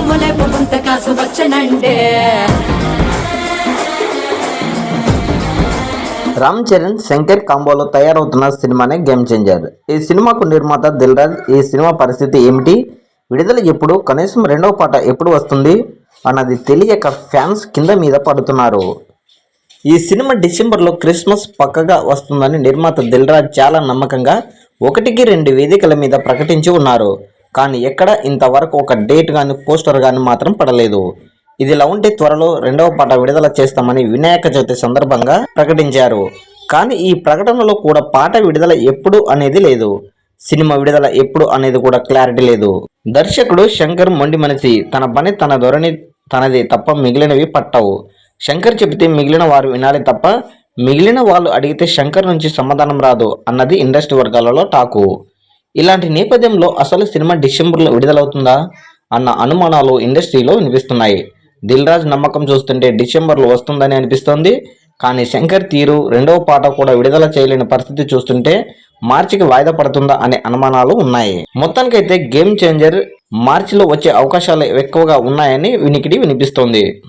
సొమ్ములేపు ముంత కాసు వచ్చనంటే. రామ్ చరణ్ శంకర్ కాంబోలో తయారవుతున్న సినిమానే game changer. ఈ సినిమాకు నిర్మాత దిల్ రాజు. ఈ సినిమా పరిస్థితి ఏమిటి, విడుదల ఎప్పుడు, కనీసం రెండవ పాట ఎప్పుడు వస్తుంది అన్నది తెలియక ఫ్యాన్స్ కింద మీద పడుతున్నారు. ఈ సినిమా డిసెంబర్లో క్రిస్మస్ పక్కగా వస్తుందని నిర్మాత దిల్ రాజు చాలా నమ్మకంగా 1-2 వేదికల మీద ప్రకటించి ఉన్నారు. కానీ ఎక్కడ ఇంతవరకు ఒక డేట్ కానీ పోస్టర్ కానీ మాత్రం పడలేదు. ఇదిలా ఉంటే త్వరలో రెండవ పాట విడుదల చేస్తామని వినాయక చవితి సందర్భంగా ప్రకటించారు. కానీ ఈ ప్రకటనలో కూడా పాట విడుదల ఎప్పుడు అనేది లేదు. సినిమా విడుదల ఎప్పుడు అనేది కూడా క్లారిటీ లేదు. దర్శకుడు శంకర్ మొండి మనిషి. తన పని, తన ధోరణి తనది తప్ప మిగిలినవి పట్టవు. శంకర్ చెబితే మిగిలిన వారు వినాలి తప్ప మిగిలిన వాళ్ళు అడిగితే శంకర్ నుంచి సమాధానం రాదు అన్నది ఇండస్ట్రీ వర్గాలలో టాకు. ఇలాంటి నేపథ్యంలో అసలు సినిమా డిసెంబర్లో విడుదలవుతుందా అన్న అనుమానాలు ఇండస్ట్రీలో వినిపిస్తున్నాయి. దిల్ రాజు నమ్మకం చూస్తుంటే డిసెంబర్లో వస్తుందని అనిపిస్తోంది. కానీ శంకర్ తీరు, రెండవ పాట కూడా విడుదల చేయలేని పరిస్థితి చూస్తుంటే మార్చికి వాయిదా పడుతుందా అనే అనుమానాలు ఉన్నాయి. మొత్తానికైతే గేమ్ చేంజర్ మార్చిలో వచ్చే అవకాశాలు ఎక్కువగా ఉన్నాయని వినికిడి వినిపిస్తోంది.